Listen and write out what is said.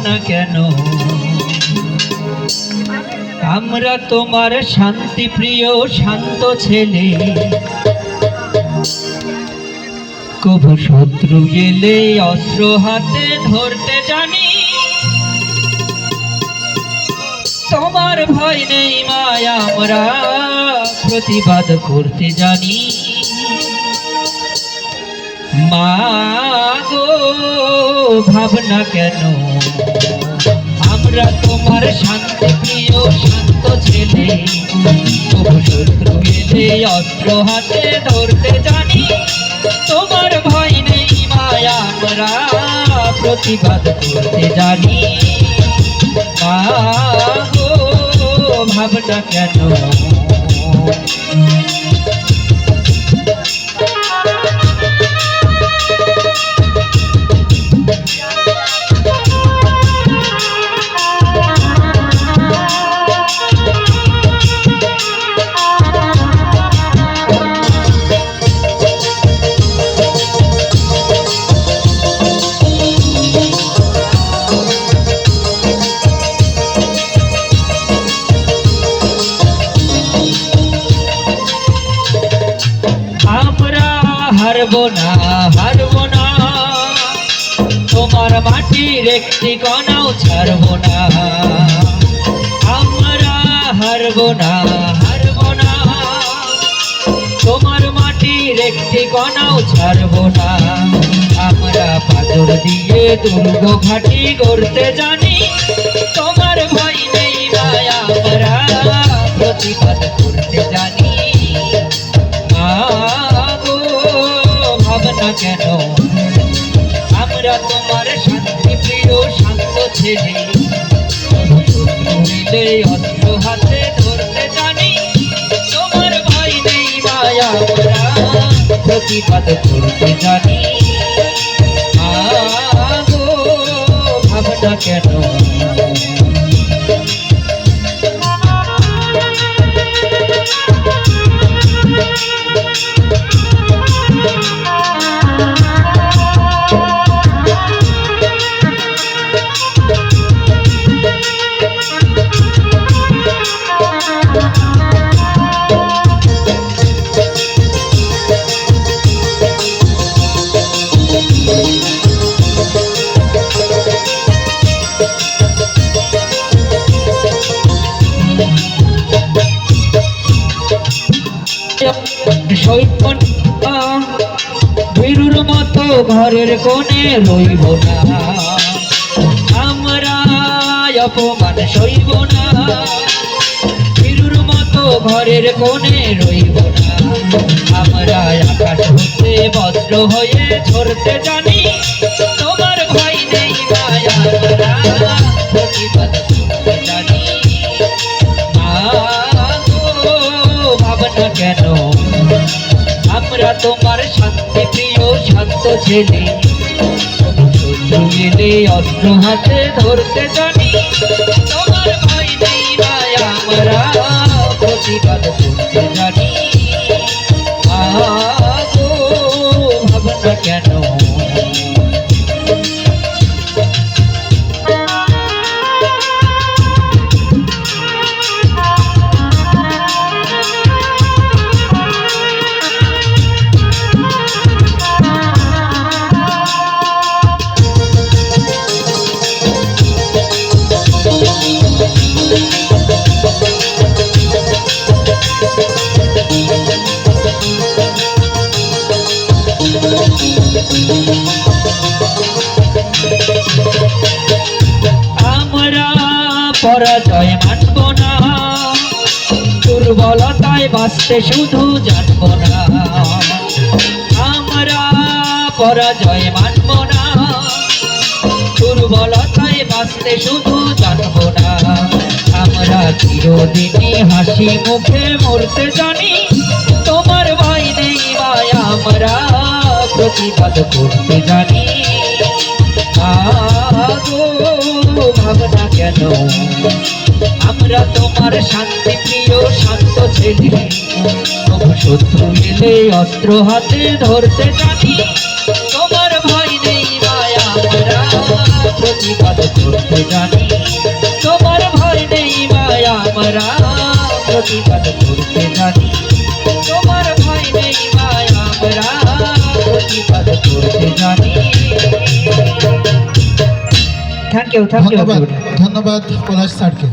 না কেন? আমরা তোমার শান্তি প্রিয় শান্ত ছেলে, কবু শত্রু গেলে অস্ত্র হাতে ধরতে জানি। তোমার ভয় নেই মায়া, আমরা প্রতিবাদ করতে জানি। মা গো ভাবনা কেন? আমরা তোমার শান্তি প্রিয় শান্ত ছেলে, তবু শত্রু এলে অস্ত্র হাতে ধরতে জানি। তোমার ভয় নেই মায়া, আমরা প্রতিবাদ করতে জানি। মা গো ভাবনা কেন? হারবো না, হারবো না, তোমার মাটির একটি কণাও ছাড়বো না। আমরা হারবো না, হারবো না, তোমার মাটির একটি কণাও ছাড়বো না। আমরা পাথর দিয়ে দুর্গ ঘাটি গড়তে জানি। তোমার ভয় নেই মায়া, আমরা প্রতিবাদ করতে জানি। ভাবনা কেন? আমরা তোমার শান্তি প্রিয় শান্ত ছেলে, শত্রু মিলে অস্ত্র হাতে ধরতে জানি। তোমার ভয় নেই মায়া, আমরা প্রতিবাদ করতে জানি। ভাবনা কেন? বীরুর মতো ঘরের কোণে রইব না, আমরা অপমান সইব না। বীরুর মতো ঘরের কোণে রইব না, আমরা আকাশ হতে বজ্র হয়ে ঝরতে জানি। তোমার ভয় নেই মায়া, আমরা প্রতিবাদ করতে জানি। ভাবনা কেন? আমরা তোমার শান্তি প্রিয় শান্ত ছেলে, শত্রু এলে অস্ত্র হাতে ধরতে জানি। তোমার ভয় নেই মায়া, আমরা প্রতিবাদ করতে জানি। ভাবনা কেন? আমরা পরাজয় মানব না, দুর্বলতায় বাঁচতে শুধু জানব না। আমরা পরাজয় মানব না, দুর্বলতায় বাঁচতে শুধু জানব না। আমরা চিরদিনই হাসি মুখে মরতে জানি। তোমার ভয় নেই মায়া, আমরা প্রতিবাদ করতে জানি। ভাবনা কেন? আমরা তোমার শান্তি প্রিয় শান্ত ছেলে, তবু শত্রু এলে অস্ত্র হাতে ধরতে জানি। তোমার ভয় নেই মায়া, আমরা প্রতিবাদ করতে করতে জানি, তোমার ভয় নেই মায়া আমরা প্রতিবাদ করতে জানি, তোমার ভয় নেই মায়া আমরা প্রতিবাদ করতে জানি। Thank you. ধন্যবাদ পলাশ স্যারকে।